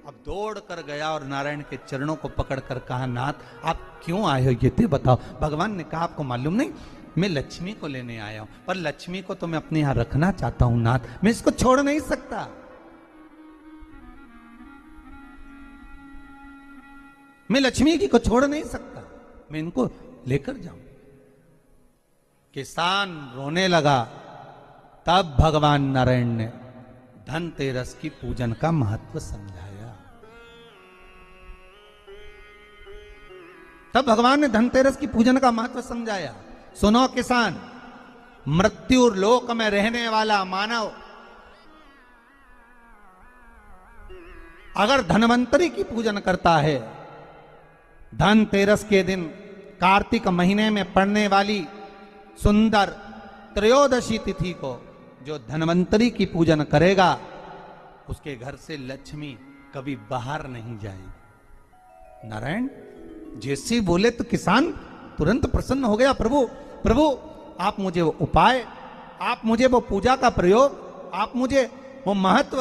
अब दौड़ कर गया और नारायण के चरणों को पकड़कर कहा, नाथ आप क्यों आए हो ये तो बताओ। भगवान ने कहा, आपको मालूम नहीं, मैं लक्ष्मी को लेने आया हूं, पर लक्ष्मी को तो मैं अपने यहां रखना चाहता हूं नाथ, मैं इसको छोड़ नहीं सकता। मैं लक्ष्मी जी को छोड़ नहीं सकता, मैं इनको लेकर जाऊं। किसान रोने लगा। तब भगवान नारायण ने धनतेरस की पूजन का महत्व समझाया। तब भगवान ने धनतेरस की पूजन का महत्व समझाया। सुनो किसान, मृत्यु लोक में रहने वाला मानव अगर धनवंतरी की पूजन करता है, धनतेरस के दिन कार्तिक महीने में पड़ने वाली सुंदर त्रयोदशी तिथि को जो धनवंतरी की पूजन करेगा, उसके घर से लक्ष्मी कभी बाहर नहीं जाएगी। नारायण जैसे बोले तो किसान तुरंत प्रसन्न हो गया। प्रभु प्रभु आप मुझे वो उपाय, आप मुझे वो पूजा का प्रयोग, आप मुझे वो महत्व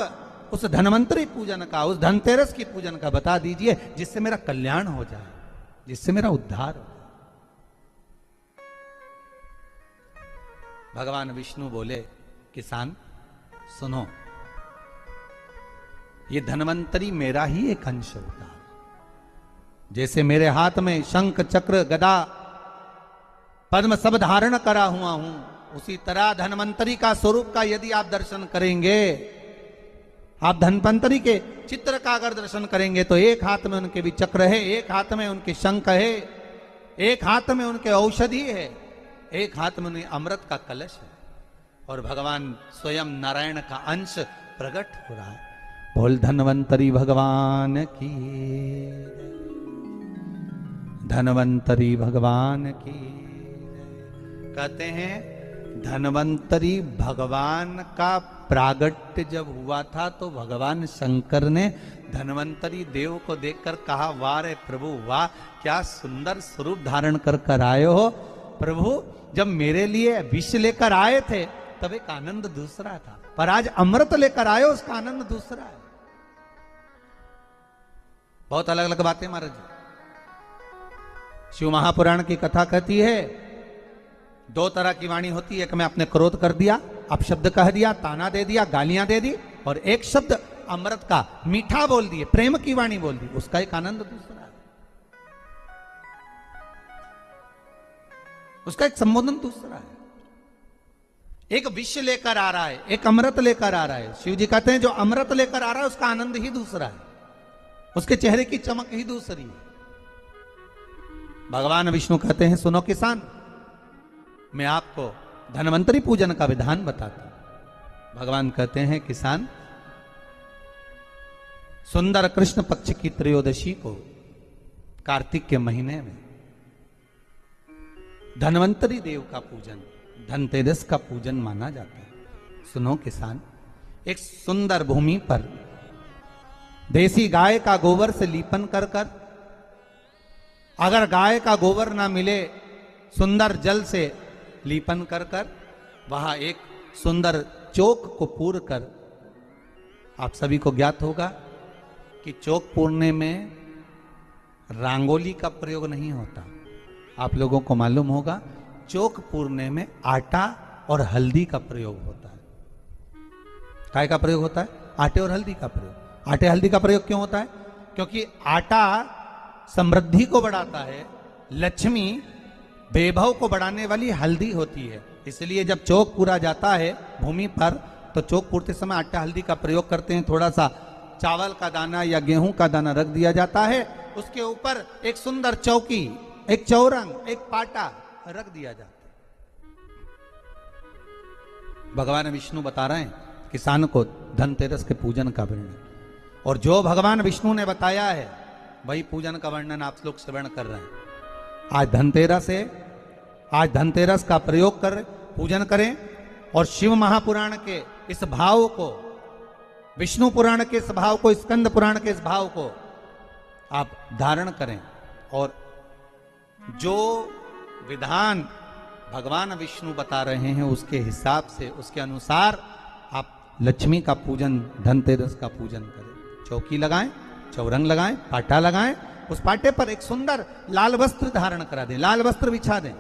उस धनवंतरी पूजन का, उस धनतेरस की पूजन का बता दीजिए, जिससे मेरा कल्याण हो जाए, जिससे मेरा उद्धार हो। भगवान विष्णु बोले, किसान सुनो, ये धनवंतरी मेरा ही एक अंश होता है। जैसे मेरे हाथ में शंख चक्र गदा पद्म सब धारण करा हुआ हूं, उसी तरह धनवंतरी का स्वरूप का यदि आप दर्शन करेंगे, आप धनवंतरी के चित्र का अगर दर्शन करेंगे, तो एक हाथ में उनके भी चक्र है, एक हाथ में उनके शंख है, एक हाथ में उनके औषधि है, एक हाथ में उन्हें अमृत का कलश है, और भगवान स्वयं नारायण का अंश प्रकट हो रहा है। बोल धनवंतरी भगवान की, धनवंतरी भगवान की। कहते हैं धनवंतरी भगवान का प्रागट्य जब हुआ था, तो भगवान शंकर ने धनवंतरी देव को देखकर कहा, वाह रे प्रभु वाह, क्या सुंदर स्वरूप धारण कर कर आए हो प्रभु। जब मेरे लिए विष लेकर आए थे तब एक आनंद दूसरा था, पर आज अमृत लेकर आए हो, उसका आनंद दूसरा है। बहुत अलग अलग बातें महाराज। शिव महापुराण की कथा कहती है, दो तरह की वाणी होती है, एक में आपने क्रोध कर दिया, अपशब्द कह दिया, ताना दे दिया, गालियां दे दी, और एक शब्द अमृत का मीठा बोल दिए, प्रेम की वाणी बोल दी, उसका एक आनंद दूसरा है, उसका एक संबोधन दूसरा है। एक विष लेकर आ रहा है, एक अमृत लेकर आ रहा है। शिव जी कहते हैं जो अमृत लेकर आ रहा है उसका आनंद ही दूसरा है, उसके चेहरे की चमक ही दूसरी है। भगवान विष्णु कहते हैं, सुनो किसान, मैं आपको धनवंतरी पूजन का विधान बताता हूं। भगवान कहते हैं, किसान सुंदर कृष्ण पक्ष की त्रयोदशी को कार्तिक के महीने में धनवंतरी देव का पूजन, धनतेरस का पूजन माना जाता है। सुनो किसान, एक सुंदर भूमि पर देसी गाय का गोबर से लीपन कर कर, अगर गाय का गोबर ना मिले, सुंदर जल से लीपन कर कर, वहां एक सुंदर चौक को पूर कर, आप सभी को ज्ञात होगा कि चौक पूरने में रंगोली का प्रयोग नहीं होता। आप लोगों को मालूम होगा चौक पूरने में आटा और हल्दी का प्रयोग होता है। काय का प्रयोग होता है? आटे और हल्दी का प्रयोग। आटे हल्दी का प्रयोग क्यों होता है? क्योंकि आटा समृद्धि को बढ़ाता है, लक्ष्मी वैभव को बढ़ाने वाली हल्दी होती है। इसलिए जब चौक पूरा जाता है भूमि पर, तो चौक पूरते समय आटा हल्दी का प्रयोग करते हैं। थोड़ा सा चावल का दाना या गेहूं का दाना रख दिया जाता है, उसके ऊपर एक सुंदर चौकी, एक चौरंग, एक पाटा रख दिया जाता है। भगवान विष्णु बता रहे हैं किसान को धनतेरस के पूजन का वर्णन, और जो भगवान विष्णु ने बताया है वही पूजन का वर्णन आप लोग श्रवण कर रहे हैं। आज धनतेरस है, आज धनतेरस का प्रयोग कर पूजन करें, और शिव महापुराण के इस भाव को, विष्णु पुराण के इस भाव को, स्कंद पुराण के इस भाव को आप धारण करें, और जो विधान भगवान विष्णु बता रहे हैं उसके हिसाब से, उसके अनुसार आप लक्ष्मी का पूजन, धनतेरस का पूजन करें। चौकी लगाएं, चौरंग लगाएं, पाटा लगाएं, उस पाटे पर एक सुंदर लाल वस्त्र धारण करा दें, लाल वस्त्र बिछा दें।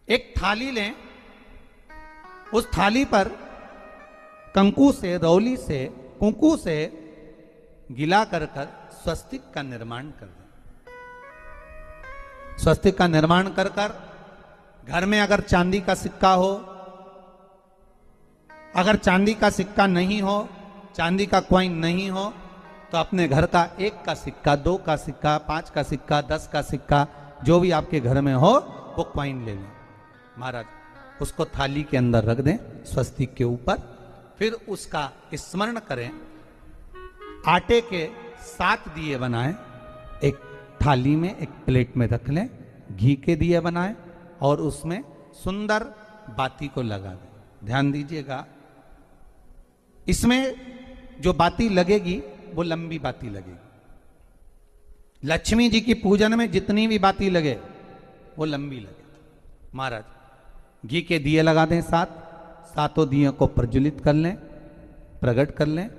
एक थाली लें, उस थाली पर कंकु से, रौली से, कुंकू से गिला कर स्वस्तिक का निर्माण कर दें। स्वस्तिक का निर्माण कर घर में अगर चांदी का सिक्का हो, अगर चांदी का सिक्का नहीं हो, चांदी का कॉइन नहीं हो, तो अपने घर का 1 का सिक्का, 2 का सिक्का, 5 का सिक्का, 10 का सिक्का, जो भी आपके घर में हो वो कॉइन ले लें महाराज, उसको थाली के अंदर रख दें स्वस्तिक के ऊपर। फिर उसका स्मरण करें, आटे के 7 दिए बनाएं, एक थाली में, एक प्लेट में रख लें, घी के दिए बनाएं और उसमें सुंदर बाती को लगा दें। ध्यान दीजिएगा, इसमें जो बाती लगेगी वो लंबी बाती लगेगी। लक्ष्मी जी की पूजन में जितनी भी बाती लगे वो लंबी लगे। महाराज घी के दिए लगा दें 7, 7 दियों को प्रज्वलित कर लें, प्रकट कर लें।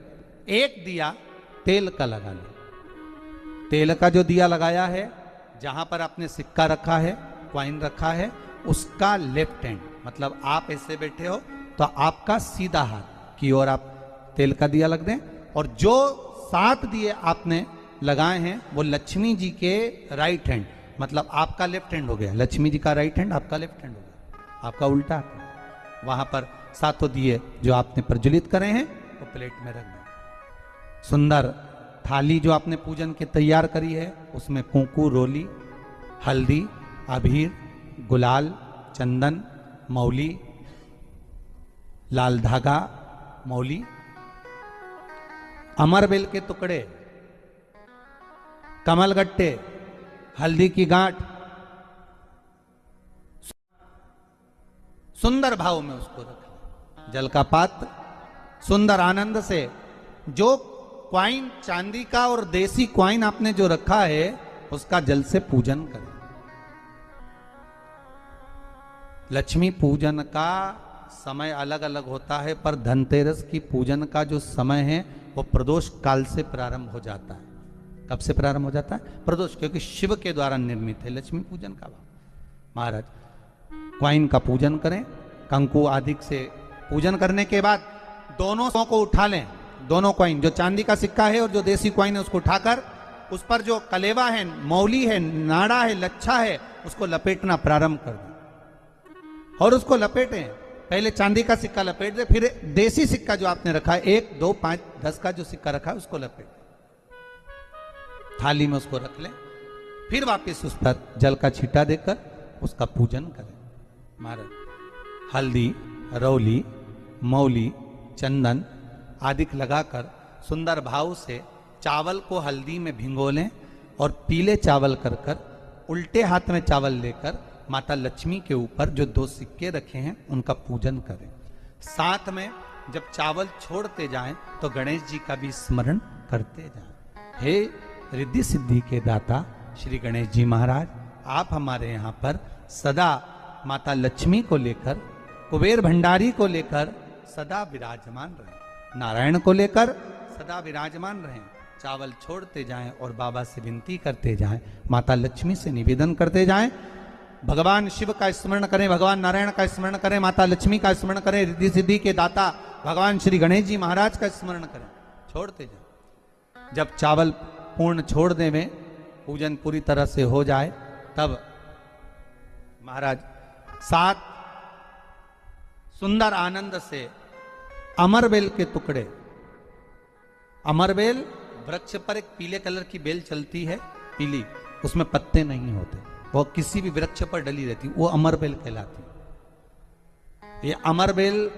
एक दिया तेल का लगा लें। तेल का जो दिया लगाया है, जहां पर आपने सिक्का रखा है, कॉइन रखा है, उसका लेफ्ट हैंड, मतलब आप ऐसे बैठे हो तो आपका सीधा हाथ की ओर आप तेल का दिया लग दें। और जो 7 दिए आपने लगाए हैं वो लक्ष्मी जी के राइट हैंड, मतलब आपका लेफ्ट हैंड हो गया, लक्ष्मी जी का राइट हैंड, आपका लेफ्ट हैंड हो गया, आपका उल्टा। वहां पर 7 दिए जो आपने प्रज्वलित करे हैं वो प्लेट में रख दें। सुंदर थाली जो आपने पूजन के तैयार करी है, उसमें कुंकू, रोली, हल्दी, अबीर, गुलाल, चंदन, मौली, लाल धागा, मौली, अमरबेल के टुकड़े, कमलगट्टे, हल्दी की गांठ, सुंदर भाव में उसको रखें। जल का पात्र सुंदर आनंद से, जो क्वाइन चांदी का और देसी क्वाइन आपने जो रखा है उसका जल से पूजन करें। लक्ष्मी पूजन का समय अलग अलग होता है, पर धनतेरस की पूजन का जो समय है वो प्रदोष काल से प्रारंभ हो जाता है। कब से प्रारंभ हो जाता है? प्रदोष, क्योंकि शिव के द्वारा निर्मित है लक्ष्मी पूजन का भाव। महाराज क्वाइन का पूजन करें, कंकु आदि से पूजन करने के बाद दोनों को उठा लें। दोनों क्वाइन, जो चांदी का सिक्का है और जो देसी क्वाइन है, उसको उठाकर उस पर जो कलेवा है, मौली है, नाड़ा है, लच्छा है, उसको लपेटना प्रारंभ कर दें और उसको लपेटें। पहले चांदी का सिक्का लपेट दे, फिर देसी सिक्का जो आपने रखा है, 1, 2, 5, 10 का जो सिक्का रखा है उसको लपेट, थाली में उसको रख लें। फिर वापस उस पर जल का छींटा देकर उसका पूजन करें। महाराज हल्दी, रौली, मौली, चंदन आदि लगाकर सुंदर भाव से चावल को हल्दी में भिगो लें और पीले चावल कर उल्टे हाथ में चावल लेकर माता लक्ष्मी के ऊपर जो 2 सिक्के रखे हैं उनका पूजन करें। साथ में जब चावल छोड़ते जाएं तो गणेश जी का भी स्मरण करते जाएं। हे रिद्धि सिद्धि के दाता श्री गणेश जी महाराज, आप हमारे यहाँ पर सदा माता लक्ष्मी को लेकर, कुबेर भंडारी को लेकर सदा विराजमान रहें, नारायण को लेकर सदा विराजमान रहें। चावल छोड़ते जाएं और बाबा से विनती करते जाएं, माता लक्ष्मी से निवेदन करते जाएं। भगवान शिव का स्मरण करें, भगवान नारायण का स्मरण करें, माता लक्ष्मी का स्मरण करें, रिद्धि सिद्धि के दाता भगवान श्री गणेश जी महाराज का स्मरण करें। छोड़ते जाएं। जब चावल पूर्ण छोड़ देवें, पूजन पूरी तरह से हो जाए, तब महाराज 7 सुंदर आनंद से अमरबेल के टुकड़े, अमरबेल वृक्ष पर एक पीले कलर की बेल चलती है, पीली, उसमें पत्ते नहीं होते, वो किसी भी वृक्ष पर डली रहती, वो अमरबेल कहलाती। ये अमरबेल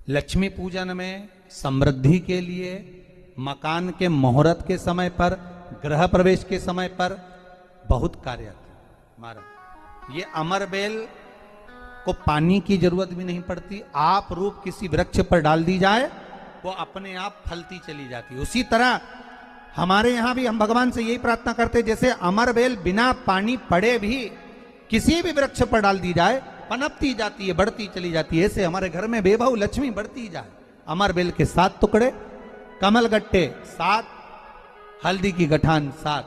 लक्ष्मी पूजन में, समृद्धि के लिए, मकान के मुहूर्त के समय पर, गृह प्रवेश के समय पर बहुत कार्य आते हैं। महाराज ये अमरबेल को पानी की जरूरत भी नहीं पड़ती, आप रूप किसी वृक्ष पर डाल दी जाए वो अपने आप फलती चली जाती है। उसी तरह हमारे यहां भी हम भगवान से यही प्रार्थना करते, जैसे अमरबेल बिना पानी पड़े भी किसी भी वृक्ष पर डाल दी जाए पनपती जाती है, बढ़ती चली जाती है, ऐसे हमारे घर में बेभव लक्ष्मी बढ़ती जाए। अमरबेल के 7 टुकड़े कमल गट्टे 7, हल्दी की गठान 7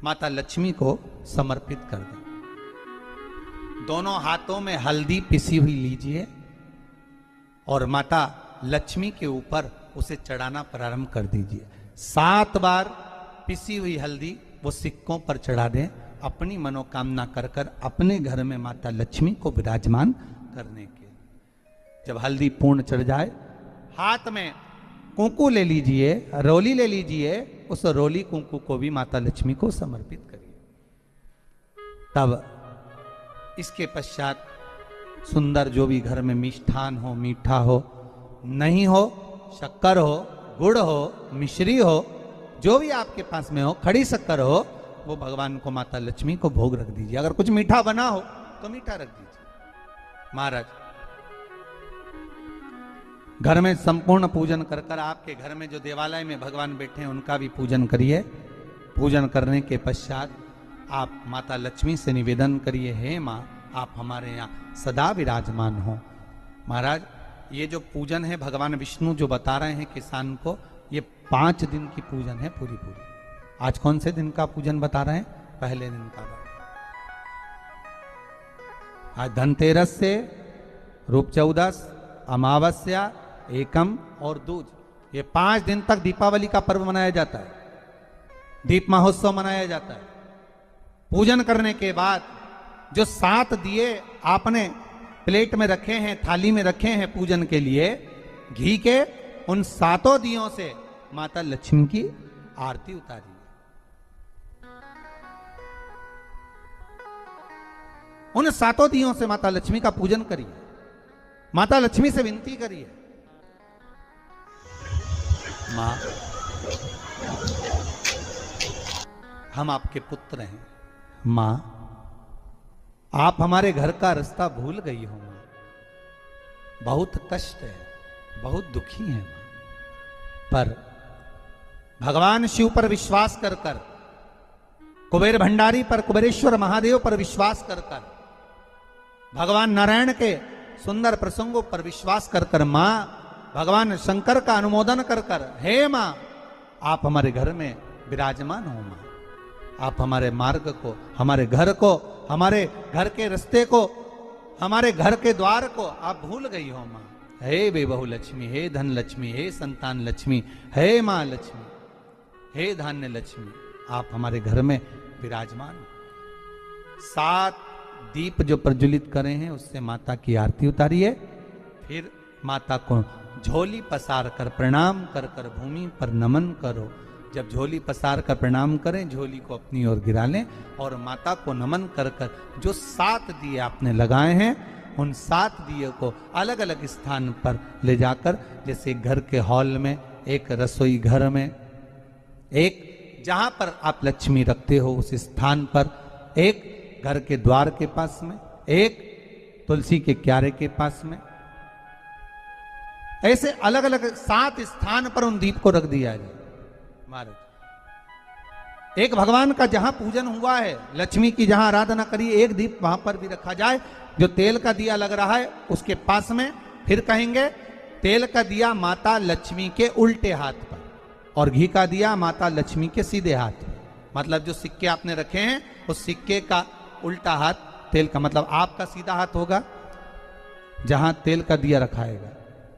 माता लक्ष्मी को समर्पित कर दें। दोनों हाथों में हल्दी पिसी हुई लीजिए और माता लक्ष्मी के ऊपर उसे चढ़ाना प्रारंभ कर दीजिए। 7 बार पिसी हुई हल्दी वो सिक्कों पर चढ़ा दें, अपनी मनोकामना कर कर अपने घर में माता लक्ष्मी को विराजमान करने के। जब हल्दी पूर्ण चढ़ जाए, हाथ में कुंकू ले लीजिए, रोली ले लीजिए, उस रोली कुंकू को भी माता लक्ष्मी को समर्पित करिए। तब इसके पश्चात सुंदर जो भी घर में मिष्ठान हो, मीठा हो, नहीं हो, शक्कर हो, गुड़ हो, मिश्री हो, जो भी आपके पास में हो, खड़ी शक्कर हो, वो भगवान को माता लक्ष्मी को भोग रख दीजिए। अगर कुछ मीठा बना हो तो मीठा रख दीजिए। महाराज घर में संपूर्ण पूजन कर कर आपके घर में जो देवालय में भगवान बैठे हैं उनका भी पूजन करिए। पूजन करने के पश्चात आप माता लक्ष्मी से निवेदन करिए, हे माँ आप हमारे यहाँ सदा विराजमान हो। महाराज ये जो पूजन है भगवान विष्णु जो बता रहे हैं किसान को, ये 5 दिन की पूजन है पूरी। आज कौन से दिन का पूजन बता रहे हैं? पहले दिन का। आज धनतेरस से रूप चौदस, अमावस्या, एकम और दूज, ये 5 दिन तक दीपावली का पर्व मनाया जाता है, दीप महोत्सव मनाया जाता है। पूजन करने के बाद जो 7 दिए आपने प्लेट में रखे हैं, थाली में रखे हैं पूजन के लिए, घी के उन 7 दियों से माता लक्ष्मी की आरती उतारिए। उन 7 दियों से माता लक्ष्मी का पूजन करिए। माता लक्ष्मी से विनती करिए, मां हम आपके पुत्र हैं, मां आप हमारे घर का रास्ता भूल गई हो, बहुत कष्ट है, बहुत दुखी है। पर भगवान शिव पर विश्वास कर कर, कुबेर भंडारी पर, कुबेरेश्वर महादेव पर विश्वास कर कर, भगवान नारायण के सुंदर प्रसंगों पर विश्वास कर कर, मां भगवान शंकर का अनुमोदन कर कर, हे मां आप हमारे घर में विराजमान हो। मां आप हमारे मार्ग को, हमारे घर को, हमारे घर के रास्ते को, हमारे घर के द्वार को आप भूल गई हो। मां हे बेबहू लक्ष्मी, हे धन लक्ष्मी, हे संतान लक्ष्मी, हे मां लक्ष्मी, हे धान्य लक्ष्मी, आप हमारे घर में विराजमान हो। 7 दीप जो प्रज्वलित करे हैं उससे माता की आरती उतारिए। फिर माता को झोली पसार कर प्रणाम कर कर भूमि पर नमन करो। जब झोली पसार कर प्रणाम करें, झोली को अपनी ओर गिरा लें और माता को नमन कर कर जो 7 दिए आपने लगाए हैं, उन 7 दिए को अलग अलग स्थान पर ले जाकर, जैसे घर के हॉल में, एक रसोई घर में, एक जहां पर आप लक्ष्मी रखते हो उस स्थान पर, एक घर के द्वार के पास में, एक तुलसी के क्यारे के पास में, ऐसे अलग अलग 7 स्थान पर उन दीप को रख दिया जाए। महाराज एक भगवान का जहां पूजन हुआ है, लक्ष्मी की जहां आराधना करी, एक दीप वहां पर भी रखा जाए। जो तेल का दिया लग रहा है उसके पास में, फिर कहेंगे तेल का दिया माता लक्ष्मी के उल्टे हाथ पर और घी का दिया माता लक्ष्मी के सीधे हाथ पर। मतलब जो सिक्के आपने रखे हैं उस सिक्के का उल्टा हाथ तेल का, मतलब आपका सीधा हाथ होगा जहां तेल का दिया रखाएगा,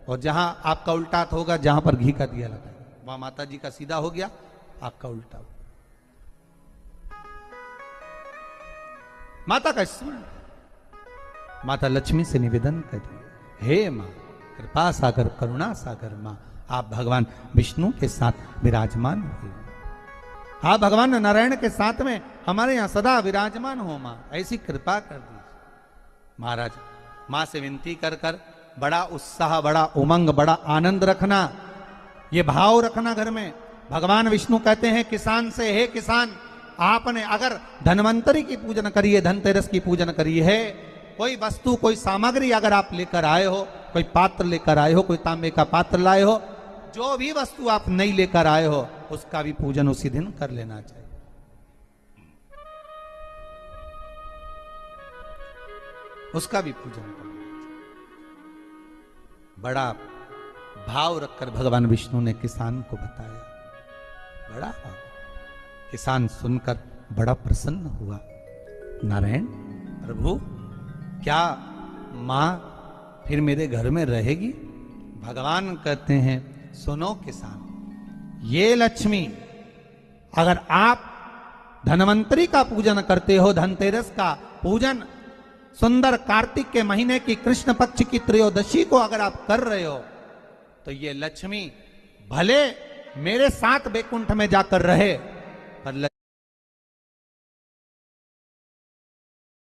और जहां आपका उल्टा हाथ होगा जहां पर घी का दिया लगाएगा, वहां माता जी का सीधा हो गया, आपका उल्टा हो। माता का स्मरण, माता लक्ष्मी से निवेदन करिए, हे मां कृपा सागर, करुणा सागर, मां आप भगवान विष्णु के साथ विराजमान हुए, आप भगवान नारायण के साथ में हमारे यहां सदा विराजमान हो। मां ऐसी कृपा कर दीजिए। महाराज मां से विनती कर कर बड़ा उत्साह, बड़ा उमंग, बड़ा आनंद रखना, ये भाव रखना घर में। भगवान विष्णु कहते हैं किसान से, हे किसान आपने अगर धनवंतरी की पूजन करी है, धनतेरस की पूजन करी है, कोई वस्तु, कोई सामग्री अगर आप लेकर आए हो, कोई पात्र लेकर आए हो, कोई तांबे का पात्र लाए हो, जो भी वस्तु आप नहीं लेकर आए हो उसका भी पूजन उसी दिन कर लेना चाहिए। उसका भी पूजन करना चाहिए। बड़ा भाव रखकर भगवान विष्णु ने किसान को बताया। बड़ा किसान सुनकर बड़ा प्रसन्न हुआ। नारायण प्रभु, क्या मां फिर मेरे घर में रहेगी? भगवान कहते हैं, सुनो किसान, ये लक्ष्मी, अगर आप धनवंतरी का पूजन करते हो, धनतेरस का पूजन सुंदर कार्तिक के महीने की कृष्ण पक्ष की त्रयोदशी को अगर आप कर रहे हो, तो ये लक्ष्मी भले मेरे साथ बैकुंठ में जाकर रहे,